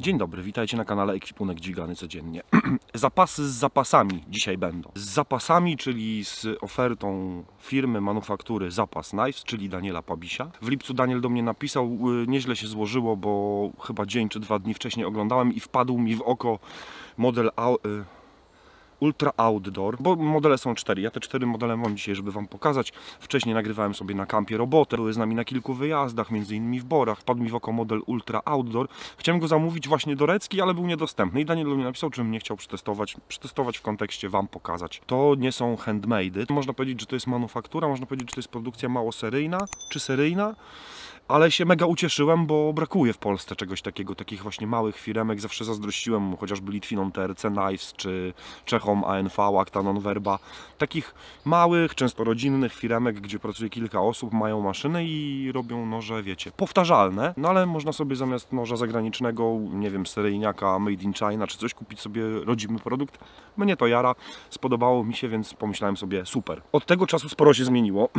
Dzień dobry, witajcie na kanale Ekwipunek Dźwigany Codziennie. Zapasy z zapasami dzisiaj będą. Z zapasami, czyli z ofertą firmy manufaktury Zapas Knives, czyli Daniela Pabisia. W lipcu Daniel do mnie napisał, nieźle się złożyło, bo chyba dzień czy 2 dni wcześniej oglądałem i wpadł mi w oko model Ultra Outdoor, bo modele są 4. Ja te 4 modele mam dzisiaj, żeby Wam pokazać. Wcześniej nagrywałem sobie na kampie robotę, były z nami na kilku wyjazdach, między innymi w Borach. Wpadł mi w oko model Ultra Outdoor. Chciałem go zamówić właśnie do Recki, ale był niedostępny i Daniel do mnie napisał, czym nie chciał przetestować w kontekście Wam pokazać. To nie są handmade. Można powiedzieć, że to jest manufaktura, można powiedzieć, że to jest produkcja mało seryjna czy seryjna. Ale się mega ucieszyłem, bo brakuje w Polsce czegoś takiego, takich właśnie małych firemek. Zawsze zazdrościłem chociażby Litwinom TRC Knives, czy Czechom ANV, Actanon Verba. Takich małych, często rodzinnych firemek, gdzie pracuje kilka osób, mają maszyny i robią noże, wiecie, powtarzalne. No ale można sobie zamiast noża zagranicznego, nie wiem, seryjniaka Made in China, czy coś, kupić sobie rodzimy produkt. Mnie to jara, spodobało mi się, więc pomyślałem sobie, super. Od tego czasu sporo się zmieniło.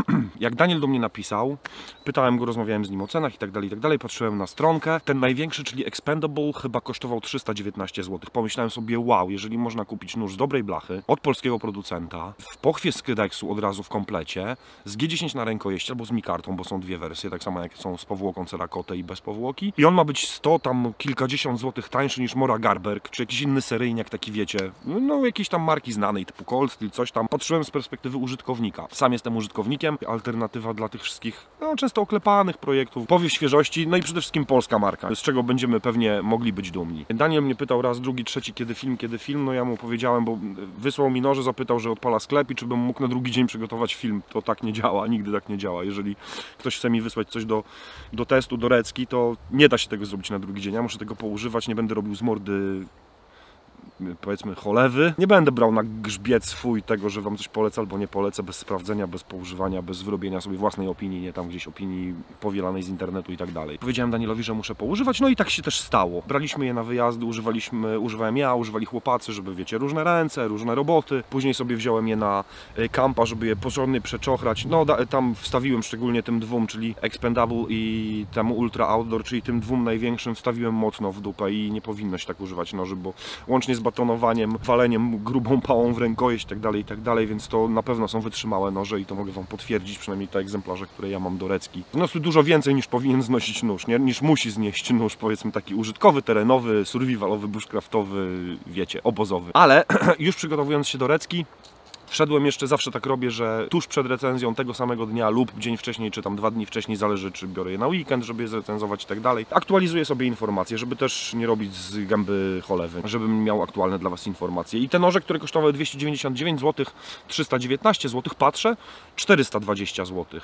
Jak Daniel do mnie napisał, pytałem go, rozmawiałem z nim o cenach i tak dalej, patrzyłem na stronkę. Ten największy, czyli Expendable, chyba kosztował 319 zł. Pomyślałem sobie, wow, jeżeli można kupić nóż z dobrej blachy, od polskiego producenta, w pochwie z Kydexu od razu w komplecie, z G10 na rękojeść albo z mikartą, bo są dwie wersje, tak samo jak są z powłoką Cerakote i bez powłoki. I on ma być 100, tam kilkadziesiąt złotych tańszy niż Mora Garberg, czy jakiś inny seryjniak, taki wiecie, no jakieś tam marki znanej, typu Cold Steel, coś tam. Patrzyłem z perspektywy użytkownika. Sam jestem użytkownikiem, alternatywa dla tych wszystkich, no, często oklepanych projektów, powiew świeżości, no i przede wszystkim polska marka, z czego będziemy pewnie mogli być dumni. Daniel mnie pytał raz, drugi, trzeci, kiedy film, no ja mu powiedziałem, bo wysłał mi noże, zapytał, że odpala sklep i czy bym mógł na drugi dzień przygotować film. To tak nie działa, nigdy tak nie działa. Jeżeli ktoś chce mi wysłać coś do testu, do Recki, to nie da się tego zrobić na drugi dzień. Ja muszę tego poużywać, nie będę robił z mordy, powiedzmy, cholewy. Nie będę brał na grzbiet swój tego, że Wam coś polecę albo nie polecę, bez sprawdzenia, bez poużywania, bez wyrobienia sobie własnej opinii, nie tam gdzieś opinii powielanej z internetu i tak dalej. Powiedziałem Danielowi, że muszę poużywać, no i tak się też stało. Braliśmy je na wyjazdy, używałem ja, używali chłopacy, żeby, wiecie, różne ręce, różne roboty. Później sobie wziąłem je na kampa, żeby je porządnie przeczochrać. No tam wstawiłem szczególnie tym dwóm, czyli Expendable i temu Ultra Outdoor, czyli tym dwóm największym, wstawiłem mocno w dupę i nie powinno się tak używać noży, bo łącznie z batonowaniem, waleniem grubą pałą w rękojeść i tak dalej, więc to na pewno są wytrzymałe noże i to mogę Wam potwierdzić, przynajmniej te egzemplarze, które ja mam do Recki. Znosi dużo więcej niż powinien znosić nóż, nie? Niż musi znieść nóż, powiedzmy taki użytkowy, terenowy, survivalowy, bushcraftowy, wiecie, obozowy. Ale już przygotowując się do Recki, wszedłem jeszcze, zawsze tak robię, że tuż przed recenzją tego samego dnia lub dzień wcześniej, czy tam 2 dni wcześniej, zależy czy biorę je na weekend, żeby je zrecenzować i tak dalej. Aktualizuję sobie informacje, żeby też nie robić z gęby cholewy, żebym miał aktualne dla Was informacje. I te noże, które kosztowały 299 zł, 319 zł, patrzę, 420 zł.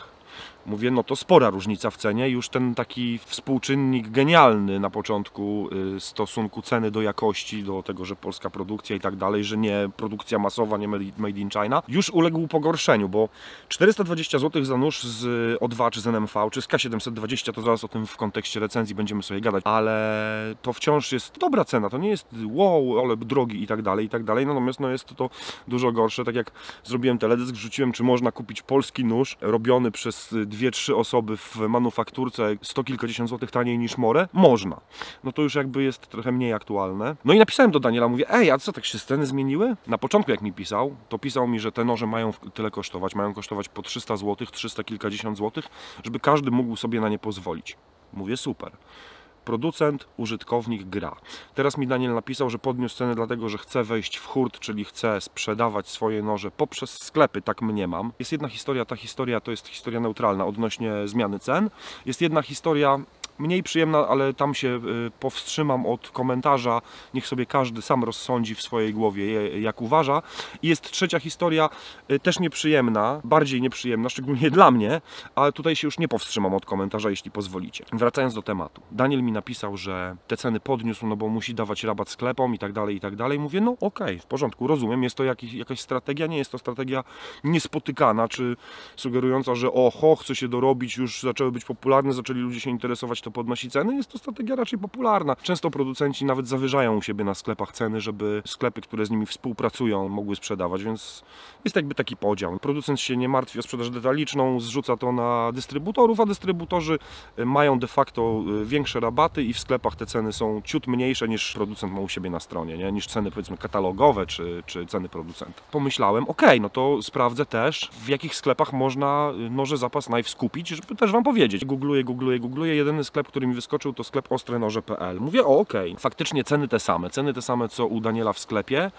Mówię, no to spora różnica w cenie, już ten taki współczynnik genialny na początku stosunku ceny do jakości, do tego, że polska produkcja i tak dalej, że nie produkcja masowa, nie made in China, już uległ pogorszeniu, bo 420 zł za nóż z O2 czy z NMV, czy z K720, to zaraz o tym w kontekście recenzji będziemy sobie gadać, ale to wciąż jest dobra cena, to nie jest wow, ale drogi i tak dalej, natomiast no jest to dużo gorsze, tak jak zrobiłem teledysk, wrzuciłem, czy można kupić polski nóż robiony przez 2-3 osoby w manufakturce 100 kilkadziesiąt złotych taniej niż More? Można. No to już jakby jest trochę mniej aktualne. No i napisałem do Daniela, mówię, ej, a co, tak się sceny zmieniły? Na początku jak mi pisał, to pisał mi, że te noże mają tyle kosztować, mają kosztować po 300 zł, 300 kilkadziesiąt złotych, żeby każdy mógł sobie na nie pozwolić. Mówię, super. Producent, użytkownik, gra. Teraz mi Daniel napisał, że podniósł cenę dlatego, że chce wejść w hurt, czyli chce sprzedawać swoje noże poprzez sklepy, tak mniemam. Jest jedna historia, ta historia to jest historia neutralna odnośnie zmiany cen. Jest jedna historia mniej przyjemna, ale tam się powstrzymam od komentarza. Niech sobie każdy sam rozsądzi w swojej głowie, jak uważa. I jest trzecia historia, też nieprzyjemna, bardziej nieprzyjemna, szczególnie dla mnie, ale tutaj się już nie powstrzymam od komentarza, jeśli pozwolicie. Wracając do tematu. Daniel mi napisał, że te ceny podniósł, no bo musi dawać rabat sklepom i tak dalej, i tak dalej. Mówię, no okej, w porządku, rozumiem, jest to jakaś strategia, nie jest to strategia niespotykana, czy sugerująca, że oho, chce się dorobić, już zaczęły być popularne, zaczęli ludzie się interesować to podnosi ceny. Jest to strategia raczej popularna. Często producenci nawet zawyżają u siebie na sklepach ceny, żeby sklepy, które z nimi współpracują, mogły sprzedawać, więc jest jakby taki podział. Producent się nie martwi o sprzedaż detaliczną, zrzuca to na dystrybutorów, a dystrybutorzy mają de facto większe rabaty i w sklepach te ceny są ciut mniejsze niż producent ma u siebie na stronie, nie? Niż ceny powiedzmy katalogowe czy ceny producenta. Pomyślałem, no to sprawdzę też, w jakich sklepach można noże zapas knife skupić, żeby też wam powiedzieć. Googluję. Jedyny sklep, który mi wyskoczył, to sklep ostrenoże.pl. Mówię, faktycznie ceny te same co u Daniela w sklepie.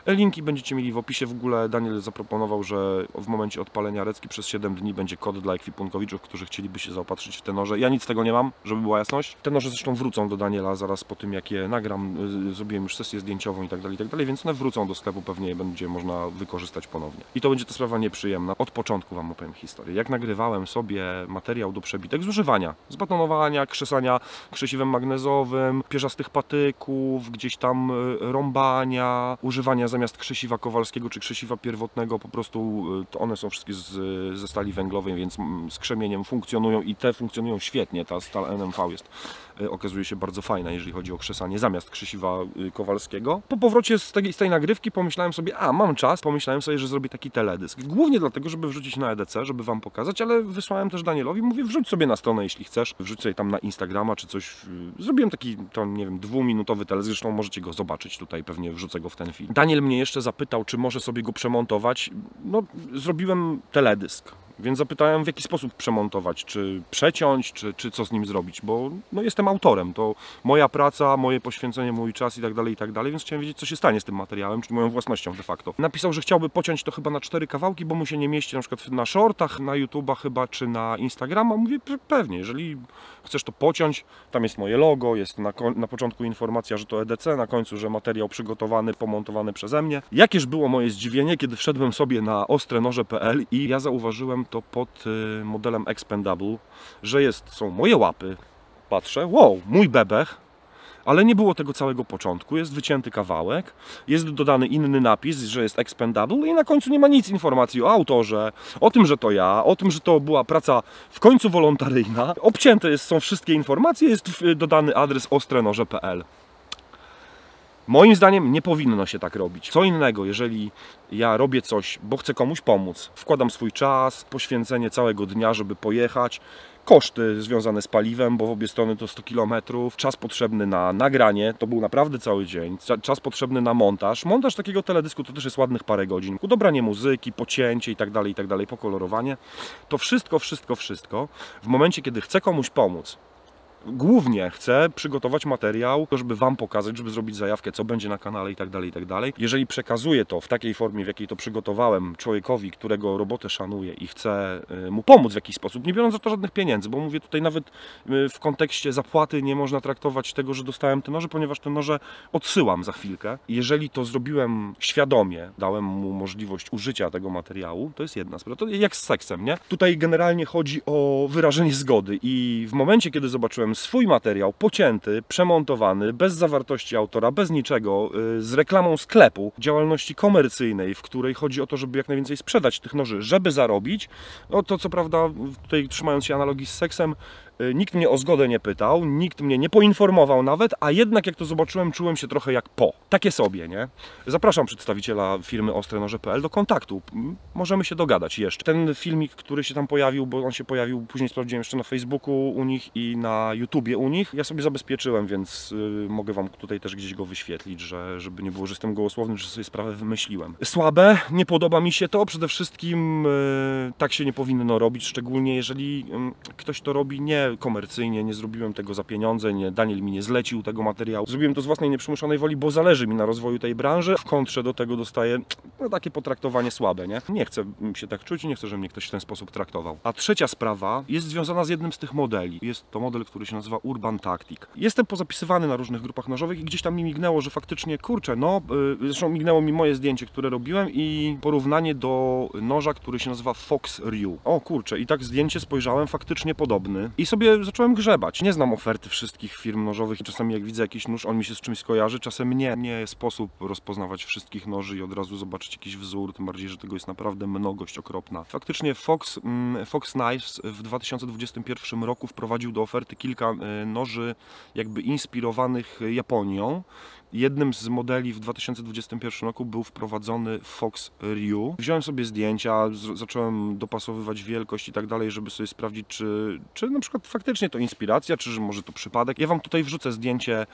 Linki będziecie mieli w opisie. W ogóle Daniel zaproponował, że w momencie odpalenia recki przez 7 dni będzie kod dla ekwipunkowiczów, którzy chcieliby się zaopatrzyć w te noże. Ja nic z tego nie mam, żeby była jasność. Te noże zresztą wrócą do Daniela zaraz po tym, jak je nagram. Zrobiłem już sesję zdjęciową i tak dalej, więc one wrócą do sklepu, pewnie je będzie można wykorzystać ponownie. I to będzie to sprawa nieprzyjemna. Od początku wam opowiem historię. Jak nagrywałem sobie materiał do przebitek z używania, z batonowania, krzesania krzesiwem magnezowym, pierzastych patyków, gdzieś tam rąbania, używania zamiast krzesiwa kowalskiego czy krzesiwa pierwotnego, po prostu to one są wszystkie ze stali węglowej, więc z krzemieniem funkcjonują i te funkcjonują świetnie. Ta stal NMV jest, okazuje się, bardzo fajna, jeżeli chodzi o krzesanie zamiast krzesiwa kowalskiego. Po powrocie z tej nagrywki pomyślałem sobie, mam czas, pomyślałem sobie, że zrobię taki teledysk. Głównie dlatego, żeby wrzucić na EDC, żeby wam pokazać, ale wysłałem też Danielowi, mówię, wrzuć sobie na stronę, jeśli chcesz, wrzuć sobie tam na Instagrama czy coś. Zrobiłem taki, nie wiem, 2-minutowy teledysk, zresztą możecie go zobaczyć tutaj, pewnie wrzucę go w ten film. Daniel mnie jeszcze zapytał, czy może sobie go przemontować. No, zrobiłem teledysk. Więc zapytałem, w jaki sposób przemontować, czy przeciąć, czy co z nim zrobić, bo jestem autorem, to moja praca, moje poświęcenie, mój czas i tak dalej, więc chciałem wiedzieć, co się stanie z tym materiałem, czyli moją własnością de facto. Napisał, że chciałby pociąć to chyba na 4 kawałki, bo mu się nie mieści na przykład na shortach, na YouTube'a chyba, czy na Instagrama. Mówię, pewnie, jeżeli chcesz to pociąć, tam jest moje logo, jest na początku informacja, że to EDC, na końcu, że materiał przygotowany, pomontowany przeze mnie. Jakież było moje zdziwienie, kiedy wszedłem sobie na ostrenoże.pl i ja zauważyłem to pod modelem Expendable, że są moje łapy, patrzę, wow, mój bebech, ale nie było tego całego początku, jest wycięty kawałek, jest dodany inny napis, że jest Expendable i na końcu nie ma nic informacji o autorze, o tym, że to ja, o tym, że to była praca w końcu wolontaryjna. Obcięte są wszystkie informacje, jest dodany adres ostrenoże.pl. Moim zdaniem nie powinno się tak robić. Co innego, jeżeli ja robię coś, bo chcę komuś pomóc, wkładam swój czas, poświęcenie całego dnia, żeby pojechać, koszty związane z paliwem, bo w obie strony to 100 km, czas potrzebny na nagranie, to był naprawdę cały dzień, czas potrzebny na montaż. Montaż takiego teledysku to też jest ładnych parę godzin. Dobranie muzyki, pocięcie i tak dalej, pokolorowanie. To wszystko w momencie, kiedy chcę komuś pomóc, głównie chcę przygotować materiał, żeby wam pokazać, żeby zrobić zajawkę, co będzie na kanale i tak dalej. Jeżeli przekazuję to w takiej formie, w jakiej to przygotowałem człowiekowi, którego robotę szanuję i chcę mu pomóc w jakiś sposób, nie biorąc za to żadnych pieniędzy, bo mówię tutaj nawet w kontekście zapłaty nie można traktować tego, że dostałem te noże, ponieważ te noże odsyłam za chwilkę. Jeżeli to zrobiłem świadomie, dałem mu możliwość użycia tego materiału, to jest jedna sprawa. To jak z seksem, nie? Tutaj generalnie chodzi o wyrażenie zgody i w momencie, kiedy zobaczyłem swój materiał pocięty, przemontowany, bez zawartości autora, bez niczego, z reklamą sklepu, działalności komercyjnej, w której chodzi o to, żeby jak najwięcej sprzedać tych noży, żeby zarobić, no to co prawda, tutaj trzymając się analogii z seksem, nikt mnie o zgodę nie pytał, nikt mnie nie poinformował nawet, a jednak jak to zobaczyłem, czułem się trochę jak takie sobie, nie? Zapraszam przedstawiciela firmy ostrenoże.pl do kontaktu. Możemy się dogadać jeszcze. Ten filmik, który się tam pojawił, bo on się pojawił, później sprawdziłem jeszcze na Facebooku u nich i na YouTubie u nich. Ja sobie zabezpieczyłem, więc mogę wam tutaj też gdzieś go wyświetlić, żeby nie było, że jestem gołosłowny, że sobie sprawę wymyśliłem. Słabe, nie podoba mi się to, przede wszystkim tak się nie powinno robić, szczególnie jeżeli ktoś to robi nie komercyjnie, nie zrobiłem tego za pieniądze, Daniel mi nie zlecił tego materiału. Zrobiłem to z własnej nieprzymuszonej woli, bo zależy mi na rozwoju tej branży. W kontrze do tego dostaję takie potraktowanie słabe, nie? Nie chcę się tak czuć i nie chcę, żeby mnie ktoś w ten sposób traktował. A trzecia sprawa jest związana z jednym z tych modeli. Jest to model, który się nazywa Urban Tactic. Jestem pozapisywany na różnych grupach nożowych i gdzieś tam mi mignęło, że faktycznie, kurczę, zresztą mignęło mi moje zdjęcie, które robiłem i porównanie do noża, który się nazywa Fox Ryu. O kurczę, i tak zdjęcie spojrzałem, faktycznie podobny. I sobie sobie zacząłem grzebać. Nie znam oferty wszystkich firm nożowych i czasami jak widzę jakiś nóż, on mi się z czymś kojarzy, czasem nie. Nie sposób rozpoznawać wszystkich noży i od razu zobaczyć jakiś wzór, tym bardziej, że tego jest naprawdę mnogość okropna. Faktycznie Fox Knives w 2021 roku wprowadził do oferty kilka noży jakby inspirowanych Japonią. Jednym z modeli w 2021 roku był wprowadzony Fox Ryu. Wziąłem sobie zdjęcia, zacząłem dopasowywać wielkość i tak dalej, żeby sobie sprawdzić, czy na przykład faktycznie to inspiracja, czy że może to przypadek. Ja Wam tutaj wrzucę zdjęcie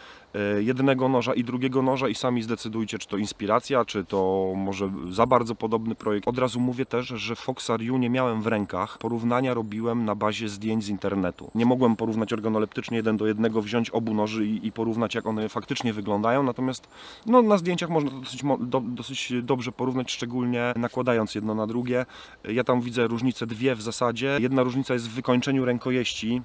jednego noża i drugiego noża i sami zdecydujcie, czy to inspiracja, czy to może za bardzo podobny projekt. Od razu mówię też, że Foxa Ryu nie miałem w rękach. Porównania robiłem na bazie zdjęć z internetu. Nie mogłem porównać organoleptycznie 1 do 1, wziąć obu noży i porównać, jak one faktycznie wyglądają. Natomiast no, na zdjęciach można to dosyć dobrze porównać, szczególnie nakładając jedno na drugie. Ja tam widzę różnice dwie w zasadzie. Jedna różnica jest w wykończeniu rękojeści,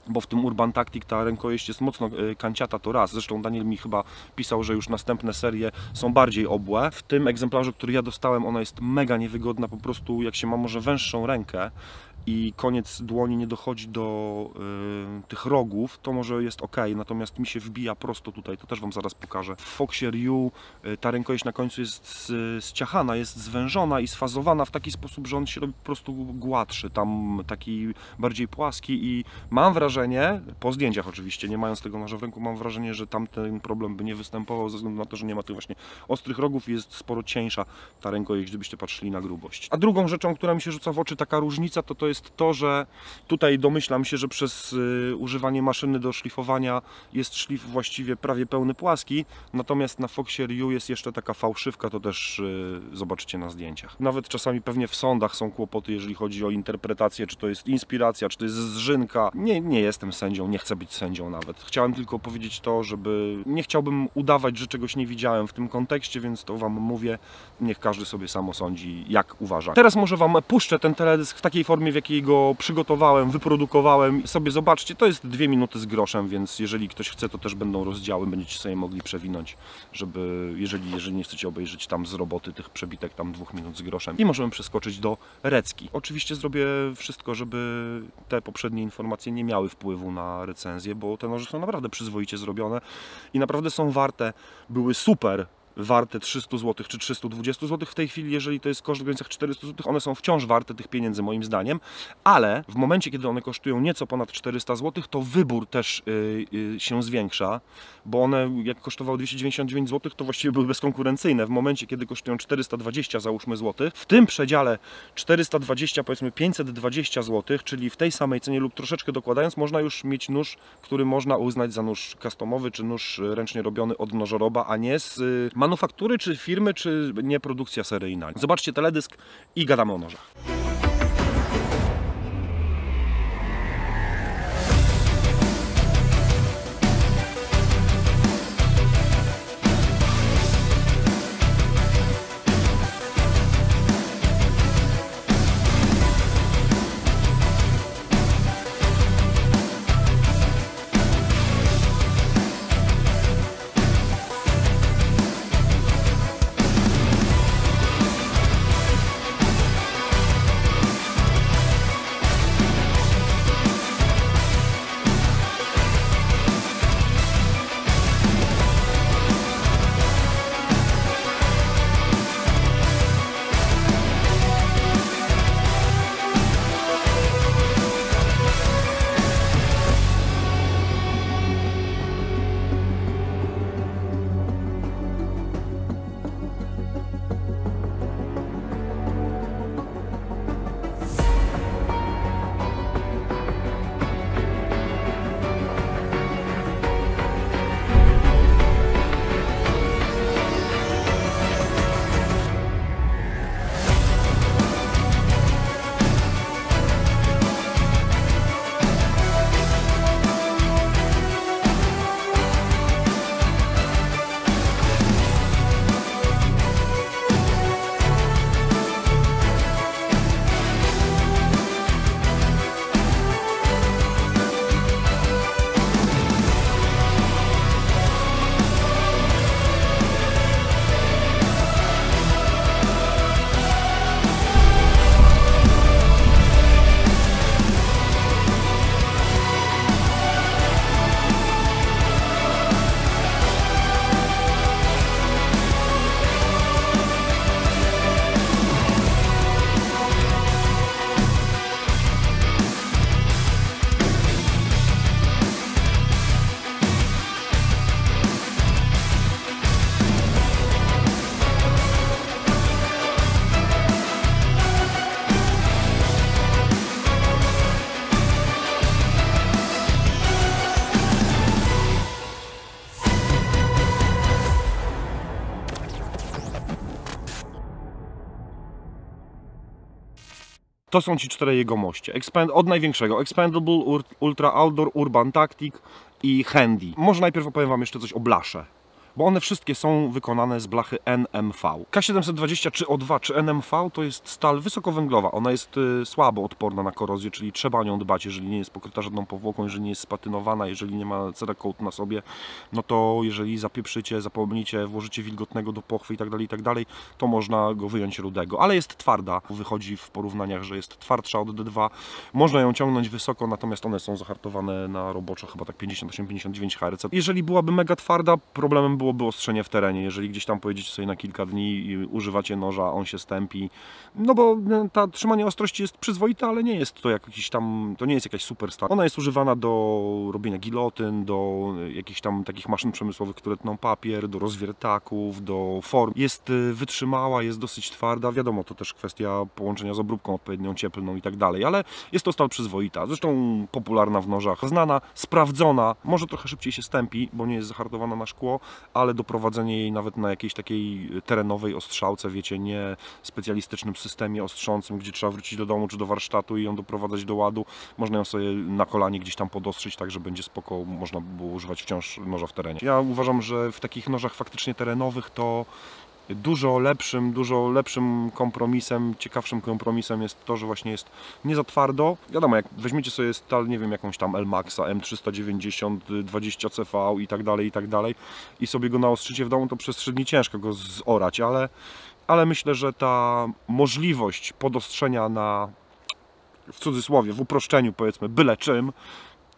bo w tym Urban Tactic ta rękojeść jest mocno kanciata, to raz. Zresztą Daniel mi chyba pisał, że już następne serie są bardziej obłe. W tym egzemplarzu, który ja dostałem, ona jest mega niewygodna, po prostu jak się ma może węższą rękę i koniec dłoni nie dochodzi do tych rogów, to może jest ok, natomiast mi się wbija prosto tutaj, to też Wam zaraz pokażę. W Foxie Ryu ta rękojeść na końcu jest zciachana, jest zwężona i sfazowana w taki sposób, że on się robi po prostu gładszy, tam taki bardziej płaski i mam wrażenie, po zdjęciach oczywiście, nie mając tego noża w ręku, mam wrażenie, że tamten problem by nie występował ze względu na to, że nie ma tych właśnie ostrych rogów i jest sporo cieńsza ta rękojeść, gdybyście patrzyli na grubość. A drugą rzeczą, która mi się rzuca w oczy, taka różnica, to jest to, że tutaj domyślam się, że przez używanie maszyny do szlifowania jest szlif właściwie prawie pełny płaski, natomiast na Foxie Ryu jest jeszcze taka fałszywka, to też zobaczycie na zdjęciach. Nawet czasami pewnie w sądach są kłopoty, jeżeli chodzi o interpretację, czy to jest inspiracja, czy to jest zżynka. Nie jestem sędzią, nie chcę być sędzią nawet. Chciałem tylko powiedzieć to, żeby nie chciałbym udawać, że czegoś nie widziałem w tym kontekście, więc to Wam mówię, niech każdy sobie sam osądzi, jak uważa. Teraz może Wam puszczę ten teledysk w takiej formie, w jakiej go przygotowałem, wyprodukowałem. Sobie zobaczcie, to jest 2 minuty z groszem, więc jeżeli ktoś chce, to też będą rozdziały, będziecie sobie mogli przewinąć, żeby, jeżeli nie chcecie obejrzeć tam z roboty tych przebitek tam 2 minut z groszem. I możemy przeskoczyć do recki. Oczywiście zrobię wszystko, żeby te poprzednie informacje nie miały wpływu na recenzję, bo te noże są naprawdę przyzwoicie zrobione i naprawdę są warte, były super warte 300 zł czy 320 zł. W tej chwili, jeżeli to jest koszt w granicach 400 zł, one są wciąż warte tych pieniędzy moim zdaniem, ale w momencie, kiedy one kosztują nieco ponad 400 zł, to wybór też się zwiększa, bo one jak kosztowały 299 zł, to właściwie były bezkonkurencyjne. W momencie, kiedy kosztują 420 załóżmy złotych, w tym przedziale 420 powiedzmy 520 zł, czyli w tej samej cenie lub troszeczkę dokładając, można już mieć nóż, który można uznać za nóż customowy, czy nóż ręcznie robiony od nożoroba, a nie z manufaktury, czy firmy, czy nie produkcja seryjna. Zobaczcie teledysk i gadamy o nożach. To są ci 4 jegomości. Od największego Expendable, Ultra Outdoor, Urban Tactic i Handy. Może najpierw opowiem wam jeszcze coś o blasze, bo one wszystkie są wykonane z blachy NMV. K720 czy O2 czy NMV to jest stal wysokowęglowa. Ona jest słabo odporna na korozję, czyli trzeba o nią dbać, jeżeli nie jest pokryta żadną powłoką, jeżeli nie jest spatynowana, jeżeli nie ma Cerakote na sobie, no to jeżeli zapieprzycie, zapomnicie, włożycie wilgotnego do pochwy i tak dalej, to można go wyjąć rudego. Ale jest twarda, wychodzi w porównaniach, że jest twardsza od D2. Można ją ciągnąć wysoko, natomiast one są zahartowane na roboczo chyba tak 58-59 Hz. Jeżeli byłaby mega twarda, problemem byłoby ostrzenie w terenie. Jeżeli gdzieś tam pojedziecie sobie na kilka dni i używacie noża, on się stępi, no bo ta trzymanie ostrości jest przyzwoite, ale nie jest to jakiś tam, to nie jest jakaś superstar. Ona jest używana do robienia gilotyn, do jakichś tam takich maszyn przemysłowych, które tną papier, do rozwiertaków, do form. Jest wytrzymała, jest dosyć twarda, wiadomo, to też kwestia połączenia z obróbką odpowiednią, cieplną i tak dalej, ale jest to stal przyzwoita, zresztą popularna w nożach, znana, sprawdzona, może trochę szybciej się stępi, bo nie jest zahartowana na szkło, ale doprowadzenie jej nawet na jakiejś takiej terenowej ostrzałce, wiecie, nie specjalistycznym systemie ostrzącym, gdzie trzeba wrócić do domu czy do warsztatu i ją doprowadzać do ładu, można ją sobie na kolanie gdzieś tam podostrzyć, tak że będzie spoko, można było używać wciąż noża w terenie. Ja uważam, że w takich nożach faktycznie terenowych to dużo lepszym kompromisem, ciekawszym kompromisem jest to, że właśnie jest nie za twardo. Wiadomo, jak weźmiecie sobie stal, nie wiem, jakąś tam Elmaxa, M390, 20 CV i tak dalej i sobie go naostrzycie w domu, to przez 3 dni ciężko go zorać, ale myślę, że ta możliwość podostrzenia na, w cudzysłowie, w uproszczeniu powiedzmy, byle czym,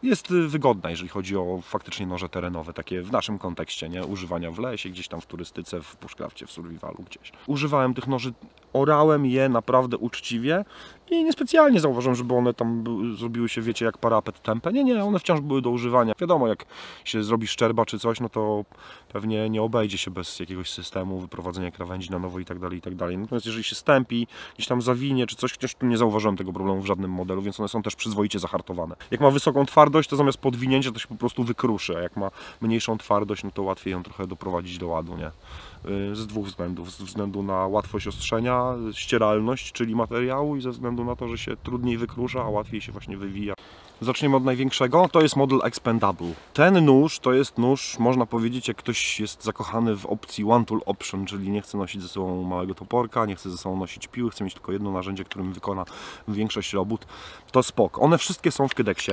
jest wygodna, jeżeli chodzi o faktycznie noże terenowe, takie w naszym kontekście, nie? Używania w lesie, gdzieś tam w turystyce, w bushcrafcie, w survivalu gdzieś. Używałem tych noży, orałem je naprawdę uczciwie i niespecjalnie zauważyłem, żeby one tam zrobiły się, wiecie, jak parapet tępe. Nie, one wciąż były do używania. Wiadomo, jak się zrobi szczerba czy coś, no to pewnie nie obejdzie się bez jakiegoś systemu wyprowadzenia krawędzi na nowo i tak dalej. Natomiast jeżeli się stępi, gdzieś tam zawinie czy coś, chociaż tu nie zauważyłem tego problemu w żadnym modelu, więc one są też przyzwoicie zahartowane. Jak ma wysoką twardość, to zamiast podwinięcia to się po prostu wykruszy, a jak ma mniejszą twardość, no to łatwiej ją trochę doprowadzić do ładu, nie? Z 2 względów. Ze względu na łatwość ostrzenia, ścieralność, czyli materiału, i ze względu na to, że się trudniej wykrusza, a łatwiej się właśnie wywija. Zaczniemy od największego. To jest model Expendable. Ten nóż to jest nóż, można powiedzieć, jak ktoś jest zakochany w opcji One Tool Option, czyli nie chce nosić ze sobą małego toporka, nie chce ze sobą nosić piły, chce mieć tylko jedno narzędzie, którym wykona większość robót. To spoko. One wszystkie są w Kydeksie.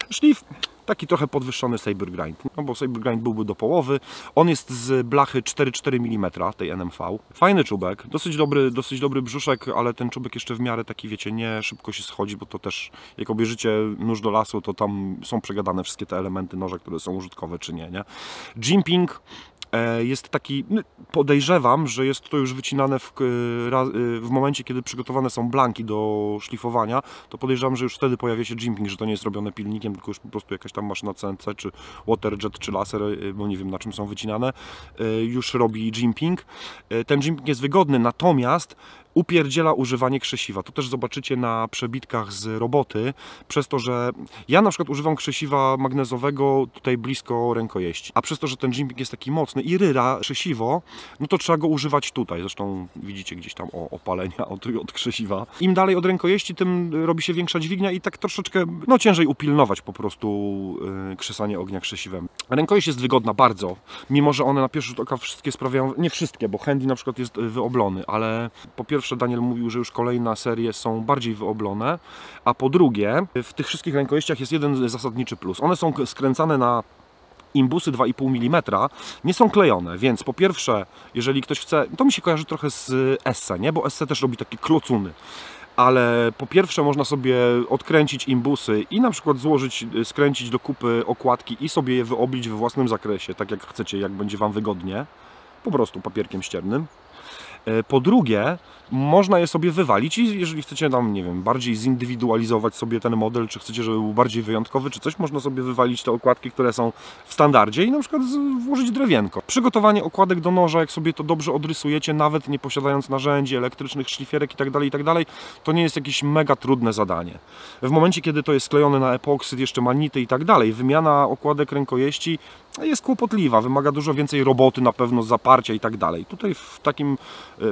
Szlif taki trochę podwyższony Saber Grind, no bo Saber Grind byłby do połowy. On jest z blachy 4,4 mm, tej NMV. Fajny czubek, dosyć dobry brzuszek, ale ten czubek jeszcze w miarę taki, wiecie, nie szybko się schodzi, bo to też, jak obieżycie nóż do lasu, to tam są przegadane wszystkie te elementy noża, które są użytkowe czy nie. Jimping jest taki, podejrzewam, że jest to już wycinane w momencie, kiedy przygotowane są blanki do szlifowania, to podejrzewam, że już wtedy pojawia się jimping, że to nie jest robione pilnikiem, tylko już po prostu jakaś tam maszyna CNC, czy waterjet, czy laser, bo nie wiem, na czym są wycinane, już robi jimping. Ten jimping jest wygodny, natomiast upierdziela używanie krzesiwa. To też zobaczycie na przebitkach z roboty, przez to, że ja na przykład używam krzesiwa magnezowego tutaj blisko rękojeści, a przez to, że ten jimping jest taki mocny i ryra krzesiwo, no to trzeba go używać tutaj. Zresztą widzicie gdzieś tam opalenia od krzesiwa. Im dalej od rękojeści, tym robi się większa dźwignia i tak troszeczkę, no ciężej upilnować po prostu krzesanie ognia krzesiwem. Rękojeść jest wygodna bardzo, mimo że one na pierwszy rzut oka wszystkie sprawiają, nie wszystkie, bo handy na przykład jest wyoblony, ale po pierwsze Daniel mówił, że już kolejne serie są bardziej wyoblone, a po drugie w tych wszystkich rękojeściach jest jeden zasadniczy plus. One są skręcane na imbusy 2,5 mm, nie są klejone, więc po pierwsze, jeżeli ktoś chce, to mi się kojarzy trochę z Esse, nie? Bo Esse też robi takie klocuny. Ale po pierwsze można sobie odkręcić imbusy i na przykład skręcić do kupy okładki i sobie je wyoblić we własnym zakresie, tak jak chcecie, jak będzie Wam wygodnie, po prostu papierkiem ściernym. Po drugie, można je sobie wywalić i jeżeli chcecie tam, nie wiem, bardziej zindywidualizować sobie ten model, czy chcecie, żeby był bardziej wyjątkowy, czy coś, można sobie wywalić te okładki, które są w standardzie i na przykład włożyć drewienko. Przygotowanie okładek do noża, jak sobie to dobrze odrysujecie, nawet nie posiadając narzędzi elektrycznych, szlifierek itd., to nie jest jakieś mega trudne zadanie. W momencie, kiedy to jest sklejone na epoksyd, jeszcze manity itd., wymiana okładek rękojeści jest kłopotliwa, wymaga dużo więcej roboty na pewno, zaparcia i tak dalej. Tutaj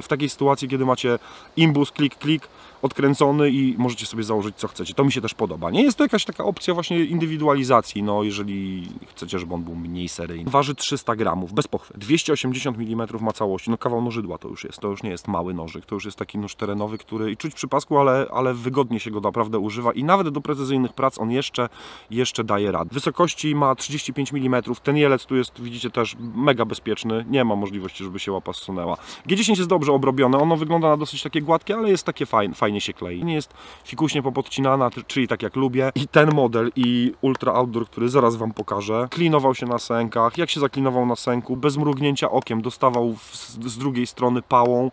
w takiej sytuacji, kiedy macie imbus, klik, odkręcony i możecie sobie założyć co chcecie. To mi się też podoba. Nie jest to jakaś taka opcja właśnie indywidualizacji, no jeżeli chcecie, żeby on był mniej seryjny. Waży 300 gramów, bez pochwy. 280 mm ma całości, no kawał nożydła to już jest. To już nie jest mały nożyk, to już jest taki nóż terenowy, który i czuć przy pasku, ale wygodnie się go naprawdę używa i nawet do precyzyjnych prac on jeszcze daje radę. Wysokości ma 35 mm, ten jelec tu jest, widzicie, też mega bezpieczny, nie ma możliwości, żeby się łapa zsunęła. G10 jest dobrze obrobione, ono wygląda na dosyć takie gładkie, ale jest takie fajnie się klei. Nie jest fikuśnie popodcinana, czyli tak jak lubię. I ten model i Ultra Outdoor, który zaraz Wam pokażę, klinował się na sękach. Jak się zaklinował na sęku, bez mrugnięcia okiem, dostawał z drugiej strony pałą.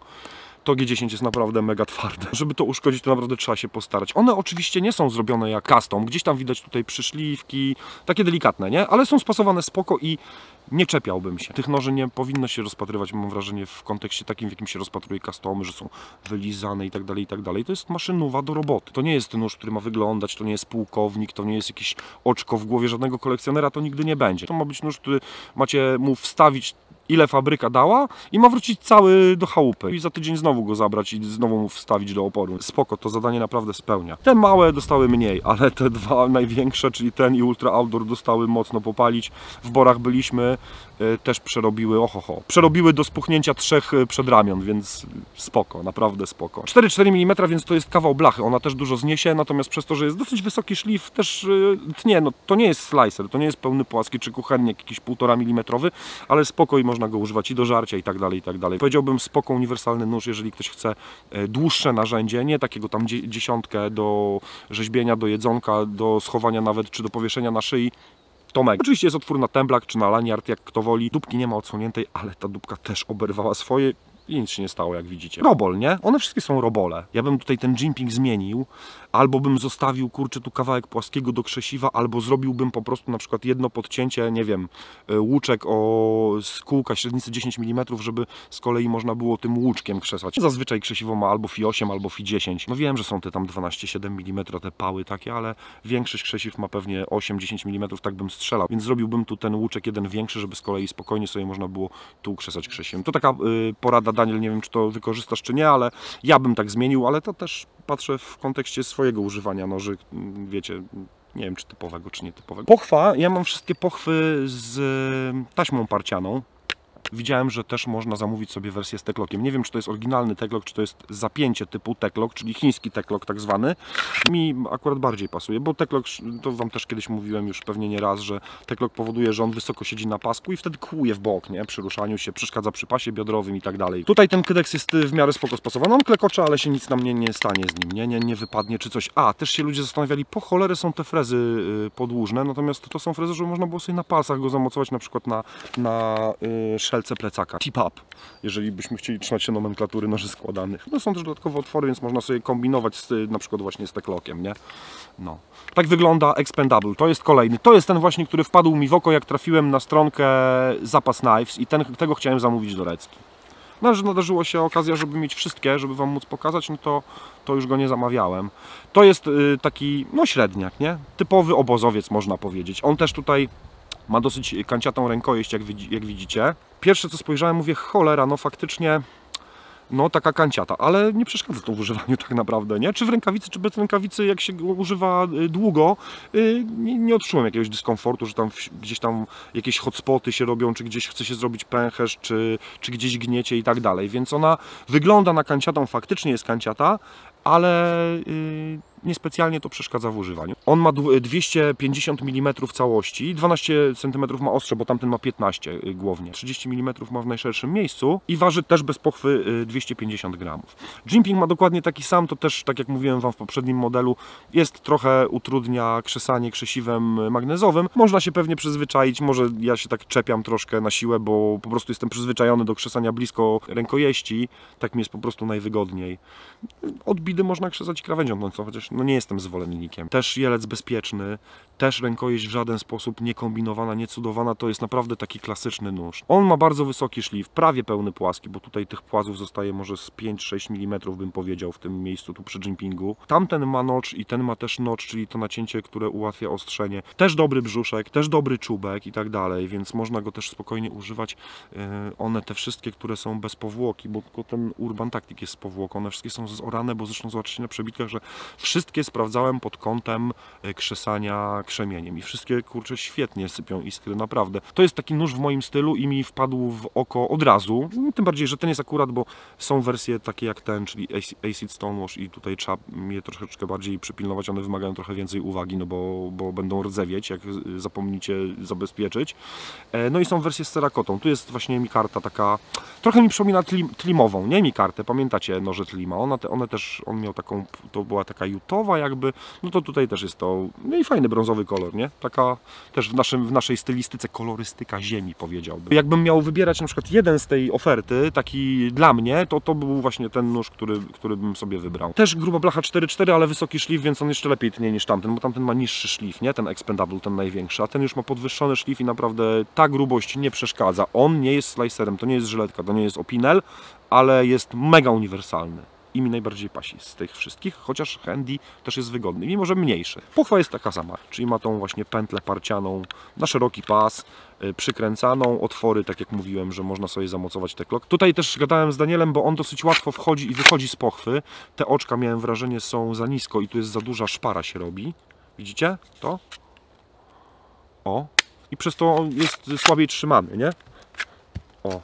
To G10 jest naprawdę mega twarde. Żeby to uszkodzić, to naprawdę trzeba się postarać. One oczywiście nie są zrobione jak custom. Gdzieś tam widać tutaj przyszlifki, takie delikatne, nie? Ale są spasowane spoko i nie czepiałbym się. Tych noży nie powinno się rozpatrywać, mam wrażenie, w kontekście takim, w jakim się rozpatruje customy, że są wylizane i tak dalej, i tak dalej. To jest maszynowa do roboty. To nie jest nóż, który ma wyglądać, to nie jest pułkownik, to nie jest jakieś oczko w głowie żadnego kolekcjonera, to nigdy nie będzie. To ma być nóż, który macie mu wstawić, ile fabryka dała i ma wrócić cały do chałupy i za tydzień znowu go zabrać i znowu mu wstawić do oporu. Spoko, to zadanie naprawdę spełnia. Te małe dostały mniej, ale te dwa największe, czyli ten i Ultra Outdoor, dostały mocno popalić. W Borach byliśmy, też przerobiły, przerobiły do spuchnięcia 3 przedramion, więc spoko, naprawdę spoko. 4,4 mm, więc to jest kawał blachy, ona też dużo zniesie, natomiast przez to, że jest dosyć wysoki szlif, też tnie, no to nie jest slicer, to nie jest pełny płaski czy kuchennik jakiś 1,5 mm, ale spoko i można go używać i do żarcia i tak dalej, i tak dalej. Powiedziałbym spoko, uniwersalny nóż, jeżeli ktoś chce dłuższe narzędzie, nie takiego tam dziesiątkę do rzeźbienia, do jedzonka, do schowania nawet, czy do powieszenia na szyi. Tomek. Oczywiście jest otwór na temblak czy na laniard, jak kto woli. Dupki nie ma odsłoniętej, ale ta dupka też oberwała swoje i nic się nie stało, jak widzicie. Robol, nie? One wszystkie są robole. Ja bym tutaj ten jimping zmienił, albo bym zostawił, kurczę, tu kawałek płaskiego do krzesiwa, albo zrobiłbym po prostu na przykład jedno podcięcie, nie wiem, łuczek z kółka średnicy 10 mm, żeby z kolei można było tym łuczkiem krzesać. Zazwyczaj krzesiwo ma albo FI 8, albo FI 10. No wiem, że są te tam 12,7 mm, te pały takie, ale większość krzesiw ma pewnie 8-10 mm, tak bym strzelał. Więc zrobiłbym tu ten łuczek jeden większy, żeby z kolei spokojnie sobie można było tu krzesać krzesiem. To taka porada, Daniel, nie wiem, czy to wykorzystasz, czy nie, ale ja bym tak zmienił, ale to też patrzę w kontekście swojego używania noży, wiecie, nie wiem, czy typowego, czy nietypowego. Pochwa, ja mam wszystkie pochwy z taśmą parcianą. Widziałem, że też można zamówić sobie wersję z teklokiem. Nie wiem, czy to jest oryginalny teklok, czy to jest zapięcie typu teklok, czyli chiński teklok tak zwany. Mi akurat bardziej pasuje, bo teklok, to Wam też kiedyś mówiłem już pewnie nie raz, że teklok powoduje, że on wysoko siedzi na pasku i wtedy kłuje w bok, nie? Przy ruszaniu się, przeszkadza przy pasie biodrowym i tak dalej. Tutaj ten kydeks jest w miarę spoko spasowany. On klekocze, ale się nic nam nie stanie z nim, nie wypadnie czy coś. A, też się ludzie zastanawiali, po cholerę są te frezy podłużne, natomiast to są frezy, żeby można było sobie na palcach go zamocować, na przykład na szelce plecaka. Tip up, jeżeli byśmy chcieli trzymać się nomenklatury noży składanych. No są też dodatkowe otwory, więc można sobie kombinować na przykład właśnie z teklokiem, nie? No. Tak wygląda Expendable. To jest kolejny. To jest ten właśnie, który wpadł mi w oko, jak trafiłem na stronkę Zapas Knives i tego chciałem zamówić do Recki. No, że nadarzyło się okazja, żeby mieć wszystkie, żeby Wam móc pokazać, no to już go nie zamawiałem. To jest taki, no średniak, nie? Typowy obozowiec, można powiedzieć. On też tutaj ma dosyć kanciatą rękojeść, jak widzicie. Pierwsze co spojrzałem, mówię, cholera, no faktycznie, no taka kanciata, ale nie przeszkadza to w używaniu tak naprawdę, nie? Czy w rękawicy, czy bez rękawicy, jak się używa długo, nie odczułem jakiegoś dyskomfortu, że tam gdzieś tam jakieś hotspoty się robią, czy gdzieś chce się zrobić pęcherz, czy gdzieś gniecie i tak dalej, więc ona wygląda na kanciatą, faktycznie jest kanciata, ale niespecjalnie to przeszkadza w używaniu. On ma 250 mm całości, 12 cm ma ostrze, bo tamten ma 15 głównie. 30 mm ma w najszerszym miejscu i waży też bez pochwy 250 gramów. Jimping ma dokładnie taki sam, to też, tak jak mówiłem Wam w poprzednim modelu, jest trochę utrudnia krzesanie krzesiwem magnezowym. Można się pewnie przyzwyczaić, może ja się tak czepiam troszkę na siłę, bo po prostu jestem przyzwyczajony do krzesania blisko rękojeści, tak mi jest po prostu najwygodniej. Od bidy można krzesać krawędzią, no co, chociaż no nie jestem zwolennikiem. Też jelec bezpieczny, też rękojeść w żaden sposób nie kombinowana, nie cudowana, to jest naprawdę taki klasyczny nóż. On ma bardzo wysoki szlif, prawie pełny płaski, bo tutaj tych płazów zostaje może z 5-6 mm, bym powiedział, w tym miejscu tu przy jimpingu. Tamten ma notch i ten ma też notch, czyli to nacięcie, które ułatwia ostrzenie. Też dobry brzuszek, też dobry czubek i tak dalej, więc można go też spokojnie używać. One te wszystkie, które są bez powłoki, bo tylko ten Urban Tactic jest z powłoką, one wszystkie są zorane, bo zresztą zobaczycie na przebitkach, że wszystkie sprawdzałem pod kątem krzesania krzemieniem i wszystkie, kurczę, świetnie sypią iskry, naprawdę. To jest taki nóż w moim stylu i mi wpadł w oko od razu, tym bardziej, że ten jest akurat, bo są wersje takie jak ten, czyli Acid Stonewash i tutaj trzeba je troszeczkę bardziej przypilnować, one wymagają trochę więcej uwagi, no bo będą rdzewieć, jak zapomnicie zabezpieczyć. No i są wersje z cerakotą, tu jest właśnie mikarta taka, trochę mi przypomina tlimową, nie mikartę, pamiętacie noże Tlima, one też, on miał taką, to była taka jutowa jakby, no to tutaj też jest to, no i fajny brązowy kolor, nie? Taka też w naszej stylistyce kolorystyka ziemi, powiedziałbym. Jakbym miał wybierać na przykład jeden z tej oferty, taki dla mnie, to był właśnie ten nóż, który bym sobie wybrał. Też gruba blacha 4.4, ale wysoki szlif, więc on jeszcze lepiej tnie niż tamten, bo tamten ma niższy szlif, nie? Ten Expendable, ten największy, a ten już ma podwyższony szlif i naprawdę ta grubość nie przeszkadza. On nie jest slicerem, to nie jest żyletka, to nie jest Opinel, ale jest mega uniwersalny. I mi najbardziej pasi z tych wszystkich, chociaż handy też jest wygodny, mimo że mniejszy. Puchwa jest taka sama, czyli ma tą właśnie pętlę parcianą na szeroki pas, przykręcaną, otwory, tak jak mówiłem, że można sobie zamocować te klok. Tutaj też gadałem z Danielem, bo on dosyć łatwo wchodzi i wychodzi z pochwy. Te oczka, miałem wrażenie, są za nisko i tu jest za duża szpara się robi. Widzicie to? O. I przez to on jest słabiej trzymany, nie? O.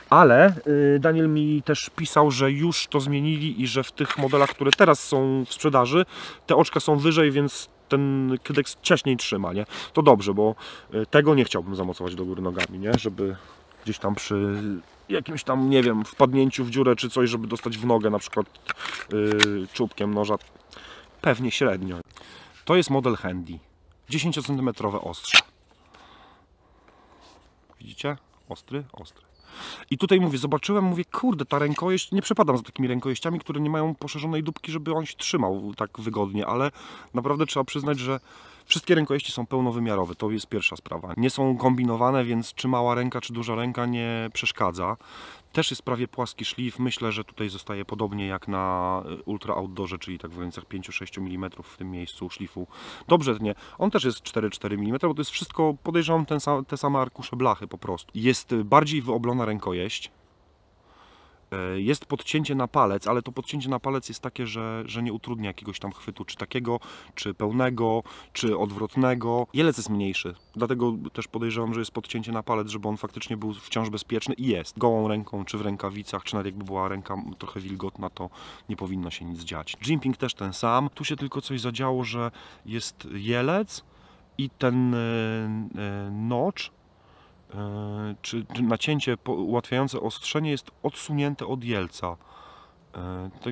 Ale Daniel mi też pisał, że już to zmienili i że w tych modelach, które teraz są w sprzedaży, te oczka są wyżej, więc ten kydex ciaśniej trzyma, nie? To dobrze, bo tego nie chciałbym zamocować do góry nogami, nie? Żeby gdzieś tam przy jakimś tam, nie wiem, wpadnięciu w dziurę czy coś, żeby dostać w nogę na przykład czubkiem noża. Pewnie średnio. To jest model handy. 10 cm ostrze. Widzicie? Ostry, ostry. I tutaj mówię, zobaczyłem, mówię, kurde, ta rękojeść, nie przepadam za takimi rękojeściami, które nie mają poszerzonej dupki, żeby on się trzymał tak wygodnie, ale naprawdę trzeba przyznać, że wszystkie rękojeści są pełnowymiarowe, to jest pierwsza sprawa. Nie są kombinowane, więc czy mała ręka, czy duża ręka nie przeszkadza. Też jest prawie płaski szlif, myślę, że tutaj zostaje podobnie jak na Ultra Outdoorze, czyli tak w granicach 5-6 mm w tym miejscu szlifu. Dobrze tnie. On też jest 4,4 mm, bo to jest wszystko, podejrzewam, te same arkusze blachy po prostu. Jest bardziej wyoblona rękojeść. Jest podcięcie na palec, ale to podcięcie na palec jest takie, że nie utrudnia jakiegoś tam chwytu, czy takiego, czy pełnego, czy odwrotnego. Jelec jest mniejszy, dlatego też podejrzewam, że jest podcięcie na palec, żeby on faktycznie był wciąż bezpieczny i jest. Gołą ręką, czy w rękawicach, czy nawet jakby była ręka trochę wilgotna, to nie powinno się nic dziać. Jimping też ten sam. Tu się tylko coś zadziało, że jest jelec i ten notch, czy nacięcie ułatwiające ostrzenie jest odsunięte od jelca.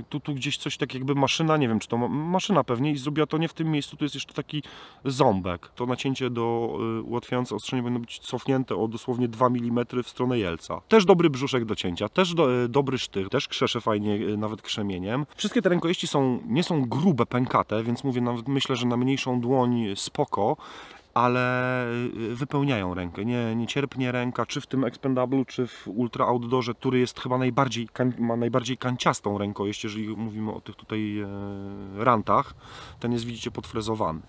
Tu gdzieś coś tak jakby maszyna, nie wiem czy to maszyna pewnie i zrobiła to nie w tym miejscu, tu jest jeszcze taki ząbek. To nacięcie ułatwiające ostrzenie powinno być cofnięte o dosłownie 2 mm w stronę jelca. Też dobry brzuszek do cięcia, też dobry sztych, też krzesze fajnie nawet krzemieniem. Wszystkie te rękojeści nie są grube, pękate, więc mówię, nawet myślę, że na mniejszą dłoń spoko, ale wypełniają rękę, nie cierpnie ręka, czy w tym Expendable, czy w Ultra Outdoorze, który jest chyba ma najbardziej kanciastą rękojeść, jeżeli mówimy o tych tutaj rantach. Ten jest, widzicie, podfrezowany,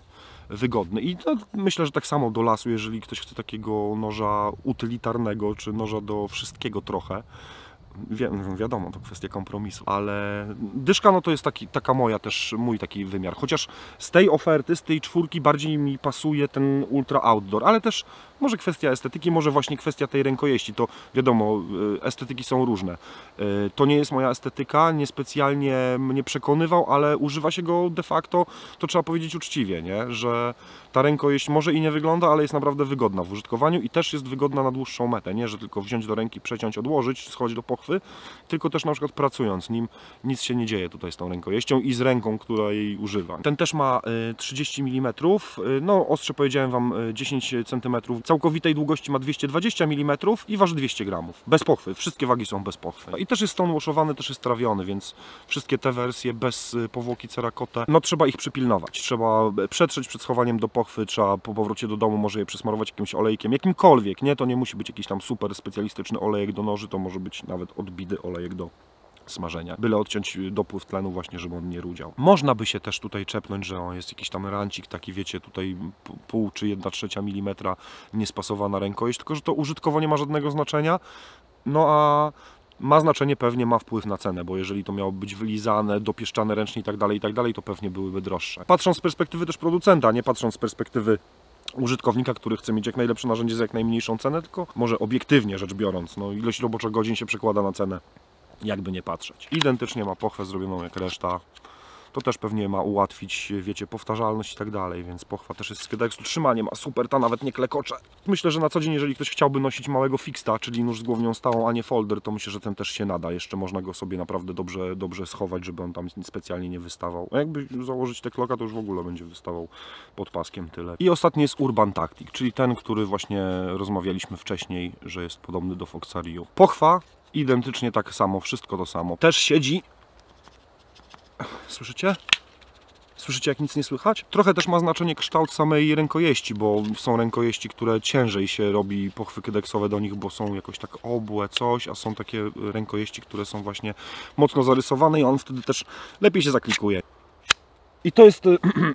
wygodny i myślę, że tak samo do lasu, jeżeli ktoś chce takiego noża utylitarnego, czy noża do wszystkiego trochę. Wiadomo, to kwestia kompromisu, ale dyszka no to jest taka mój taki wymiar, chociaż z tej oferty, z tej czwórki bardziej mi pasuje ten Ultra Outdoor, ale też może kwestia estetyki, może właśnie kwestia tej rękojeści, to wiadomo, estetyki są różne. To nie jest moja estetyka, niespecjalnie mnie przekonywał, ale używa się go de facto, to trzeba powiedzieć uczciwie, nie? Że ta rękojeść może i nie wygląda, ale jest naprawdę wygodna w użytkowaniu i też jest wygodna na dłuższą metę, nie? Że tylko wziąć do ręki, przeciąć, odłożyć, schować do pochwy, tylko też na przykład pracując nim nic się nie dzieje tutaj z tą rękojeścią i z ręką, której używam. Ten też ma 30 mm, no ostrze powiedziałem Wam 10 cm. całkowitej długości ma 220 mm i waży 200 gramów. Bez pochwy, wszystkie wagi są bez pochwy. I też jest stonewashowany, też jest trawiony, więc wszystkie te wersje bez powłoki Cerakote, no trzeba ich przypilnować. Trzeba przetrzeć przed schowaniem do pochwy, trzeba po powrocie do domu może je przesmarować jakimś olejkiem, jakimkolwiek, nie? To nie musi być jakiś tam super specjalistyczny olejek do noży, to może być nawet odbity olejek do smażenia. Byle odciąć dopływ tlenu właśnie, żeby on nie rudział. Można by się też tutaj czepnąć, że jest jakiś tam rancik taki, wiecie, tutaj pół czy 1/3 mm niespasowana rękojeść, tylko że to użytkowo nie ma żadnego znaczenia. No a ma znaczenie, pewnie ma wpływ na cenę, bo jeżeli to miało być wylizane, dopieszczane ręcznie i tak dalej, to pewnie byłyby droższe. Patrząc z perspektywy też producenta, nie patrząc z perspektywy użytkownika, który chce mieć jak najlepsze narzędzie za jak najmniejszą cenę, tylko może obiektywnie rzecz biorąc, no ilość roboczo godzin się przekłada na cenę, jakby nie patrzeć. Identycznie ma pochwę zrobioną jak reszta. To też pewnie ma ułatwić, wiecie, powtarzalność i tak dalej, więc pochwa też jest z Kydex-u. Trzymanie ma super, ta nawet nie klekocze. Myślę, że na co dzień, jeżeli ktoś chciałby nosić małego fixta, czyli nóż z głownią stałą, a nie folder, to myślę, że ten też się nada. Jeszcze można go sobie naprawdę dobrze schować, żeby on tam specjalnie nie wystawał. A jakby założyć te kloka, to już w ogóle będzie wystawał pod paskiem tyle. I ostatni jest Urban Tactic, czyli ten, który właśnie rozmawialiśmy wcześniej, że jest podobny do Foxa Ryu. Pochwa identycznie tak samo, wszystko to samo. Też siedzi. Słyszycie? Słyszycie, jak nic nie słychać? Trochę też ma znaczenie kształt samej rękojeści, bo są rękojeści, które ciężej się robi pochwy kydeksowe do nich, bo są jakoś tak obłe coś, a są takie rękojeści, które są właśnie mocno zarysowane i on wtedy też lepiej się zaklikuje. I to jest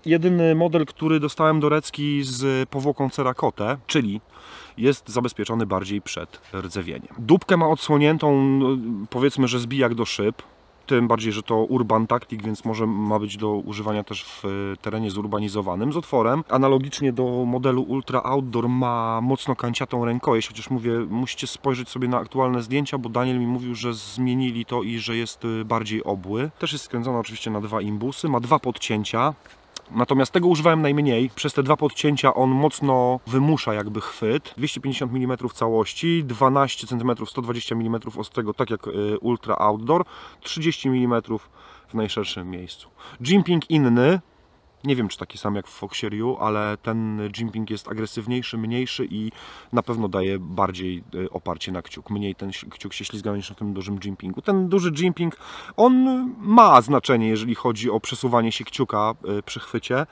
jedyny model, który dostałem do recki z powłoką Cerakote, czyli jest zabezpieczony bardziej przed rdzewieniem. Dupkę ma odsłoniętą, powiedzmy, że zbijak do szyb. Tym bardziej, że to Urban Tactic, więc może ma być do używania też w terenie zurbanizowanym z otworem. Analogicznie do modelu Ultra Outdoor ma mocno kanciatą rękojeść, chociaż mówię, musicie spojrzeć sobie na aktualne zdjęcia, bo Daniel mi mówił, że zmienili to i że jest bardziej obły. Też jest skręcona oczywiście na 2 imbusy, ma 2 podcięcia. Natomiast tego używałem najmniej. Przez te 2 podcięcia on mocno wymusza jakby chwyt. 250 mm całości, 12 cm, 120 mm ostrego, tak jak Ultra Outdoor, 30 mm w najszerszym miejscu. Jimping inny. Nie wiem, czy taki sam jak w Foxie Ryu, ale ten jimping jest agresywniejszy, mniejszy i na pewno daje bardziej oparcie na kciuk. Mniej ten kciuk się ślizga niż na tym dużym jimpingu. Ten duży jimping, on ma znaczenie, jeżeli chodzi o przesuwanie się kciuka przy chwycie,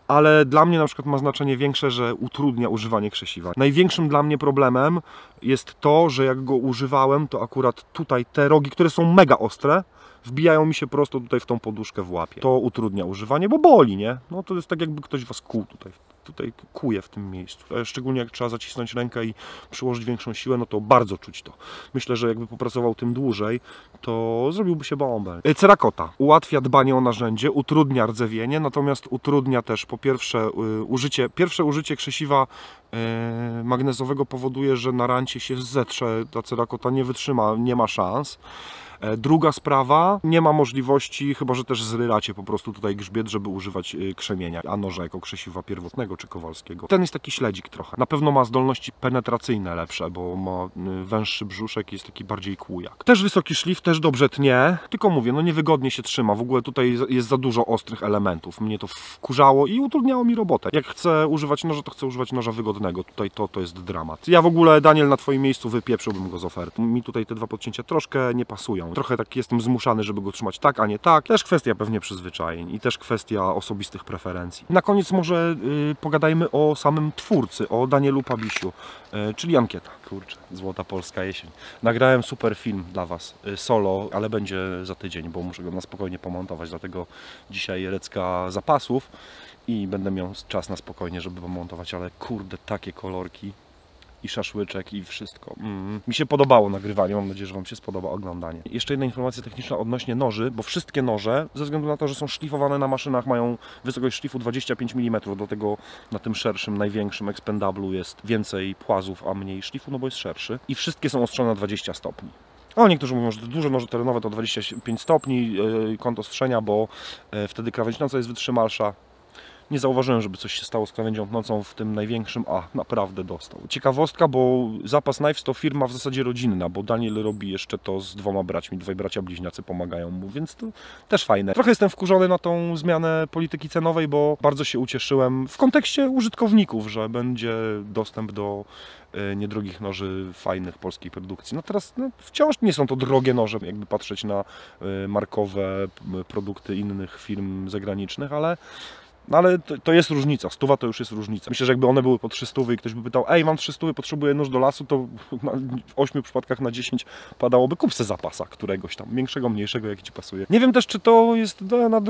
ale dla mnie na przykład ma znaczenie większe, że utrudnia używanie krzesiwa. Największym dla mnie problemem jest to, że jak go używałem, to akurat tutaj te rogi, które są mega ostre, wbijają mi się prosto tutaj w tą poduszkę w łapie. To utrudnia używanie, bo boli, nie? No to jest tak, jakby ktoś was kłuł tutaj kuje w tym miejscu. Szczególnie jak trzeba zacisnąć rękę i przyłożyć większą siłę, no to bardzo czuć to. Myślę, że jakby popracował tym dłużej, to zrobiłby się bąbel. Cerakota ułatwia dbanie o narzędzie, utrudnia rdzewienie, natomiast utrudnia też po pierwsze pierwsze użycie krzesiwa magnezowego powoduje, że na rancie się zetrze, ta cerakota nie wytrzyma, nie ma szans. Druga sprawa, nie ma możliwości, chyba że też zryracie po prostu tutaj grzbiet, żeby używać krzemienia, a noża jako krzesiwa pierwotnego czy kowalskiego. Ten jest taki śledzik trochę. Na pewno ma zdolności penetracyjne lepsze, bo ma węższy brzuszek i jest taki bardziej kłujak. Też wysoki szlif, też dobrze tnie, tylko mówię, no niewygodnie się trzyma. W ogóle tutaj jest za dużo ostrych elementów. Mnie to wkurzało i utrudniało mi robotę. Jak chcę używać noża, to chcę używać noża wygodnego. Tutaj to jest dramat. Ja w ogóle, Daniel, na twoim miejscu wypieprzyłbym go z oferty. Mi tutaj te 2 podcięcia troszkę nie pasują. Trochę tak jestem zmuszany, żeby go trzymać tak, a nie tak. Też kwestia pewnie przyzwyczajeń i też kwestia osobistych preferencji. Na koniec może pogadajmy o samym twórcy, o Danielu Pabisiu, czyli Ankieta. Kurczę, złota polska jesień. Nagrałem super film dla was, solo, ale będzie za tydzień, bo muszę go na spokojnie pomontować, dlatego dzisiaj recka zapasów i będę miał czas na spokojnie, żeby pomontować, ale kurde, takie kolorki. I szaszłyczek i wszystko. Mi się podobało nagrywanie, mam nadzieję, że wam się spodoba oglądanie. Jeszcze jedna informacja techniczna odnośnie noży, bo wszystkie noże, ze względu na to, że są szlifowane na maszynach, mają wysokość szlifu 25 mm, dlatego na tym szerszym, największym expendablu jest więcej płazów, a mniej szlifu, no bo jest szerszy. I wszystkie są ostrzone na 20 stopni. O, niektórzy mówią, że duże noże terenowe to 25 stopni kąt ostrzenia, bo wtedy krawędź noca jest wytrzymalsza. Nie zauważyłem, żeby coś się stało z krawędzią tnącą w tym największym, a naprawdę dostał. Ciekawostka, bo Zapas Knives to firma w zasadzie rodzinna, bo Daniel robi jeszcze to z 2 braćmi, 2 bracia bliźniacy pomagają mu, więc to też fajne. Trochę jestem wkurzony na tą zmianę polityki cenowej, bo bardzo się ucieszyłem w kontekście użytkowników, że będzie dostęp do niedrogich noży fajnych polskiej produkcji. No teraz wciąż nie są to drogie noże, jakby patrzeć na markowe produkty innych firm zagranicznych, ale to jest różnica, 100 to już jest różnica. Myślę, że jakby one były po 300 i ktoś by pytał, ej, mam 300, potrzebuję nóż do lasu, to w 8 przypadkach na 10 padałoby, kup se Zapasa któregoś tam, większego, mniejszego, jaki ci pasuje. Nie wiem też, czy to jest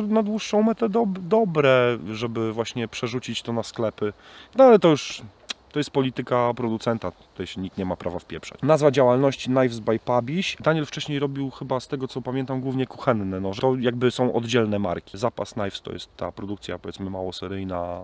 na dłuższą metę dobre, żeby właśnie przerzucić to na sklepy, no ale to już... To jest polityka producenta, tutaj się nikt nie ma prawa wpieprzać. Nazwa działalności Knives by Pabiś. Daniel wcześniej robił chyba, z tego co pamiętam, głównie kuchenne noże. To jakby są oddzielne marki. Zapas Knives to jest ta produkcja, powiedzmy, małoseryjna,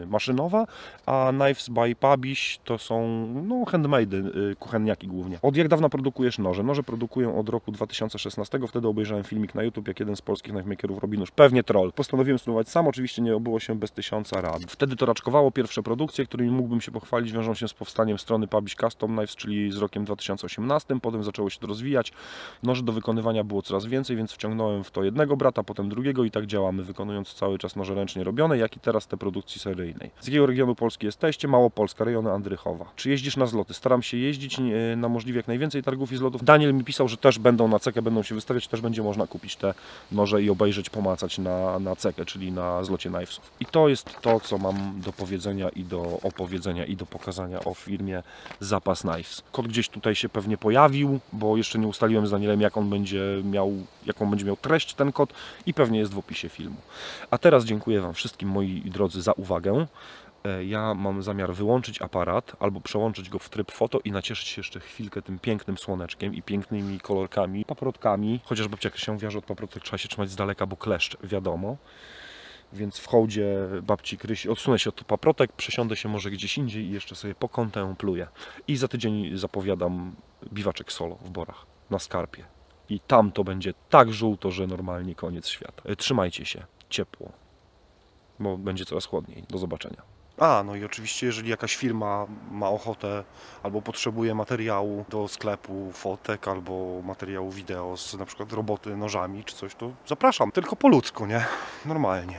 maszynowa, a Knives by Pabiś to są handmade, kuchenniaki głównie. Od jak dawna produkujesz noże? Noże produkuję od roku 2016, wtedy obejrzałem filmik na YouTube, jak jeden z polskich knifemakerów robi nóż. Pewnie troll. Postanowiłem spróbować sam, oczywiście nie obyło się bez 1000 rad. Wtedy to raczkowało pierwsze produkcje, którymi mógłbym się pochwalić, wiążą się z powstaniem strony Pabiś Custom Knives, czyli z rokiem 2018. Potem zaczęło się to rozwijać. Noży do wykonywania było coraz więcej, więc wciągnąłem w to jednego brata, potem drugiego i tak działamy, wykonując cały czas noże ręcznie robione, jak i teraz te produkcji seryjnej. Z jakiego regionu Polski jesteście? Małopolska, rejony Andrychowa. Czy jeździsz na zloty? Staram się jeździć na możliwie jak najwięcej targów i zlotów. Daniel mi pisał, że też będą na cekę, będą się wystawiać, też będzie można kupić te noże i obejrzeć, pomacać na cekę, czyli na zlocie Knivesów. I to jest to, co mam do powiedzenia i do opowiedzenia i do pokazania o firmie Zapas Knives. Kod gdzieś tutaj się pewnie pojawił, bo jeszcze nie ustaliłem z Danielem, jaką będzie miał treść ten kod i pewnie jest w opisie filmu. A teraz dziękuję Wam wszystkim, moi drodzy, za uwagę. Ja mam zamiar wyłączyć aparat albo przełączyć go w tryb foto i nacieszyć się jeszcze chwilkę tym pięknym słoneczkiem i pięknymi kolorkami, paprotkami. Chociaż babcia się wiąże od paprotek, trzeba się trzymać z daleka, bo kleszcz, wiadomo. Więc w hołdzie babci Krysi odsunę się od paprotek, przesiądę się może gdzieś indziej i jeszcze sobie pokontempluję. I za tydzień zapowiadam biwaczek solo w Borach, na Skarpie. I tam to będzie tak żółto, że normalnie koniec świata. Trzymajcie się, ciepło, bo będzie coraz chłodniej. Do zobaczenia. No i oczywiście, jeżeli jakaś firma ma ochotę albo potrzebuje materiału do sklepu, fotek albo materiału wideo z na przykład roboty nożami czy coś, to zapraszam. Tylko po ludzku, nie? Normalnie.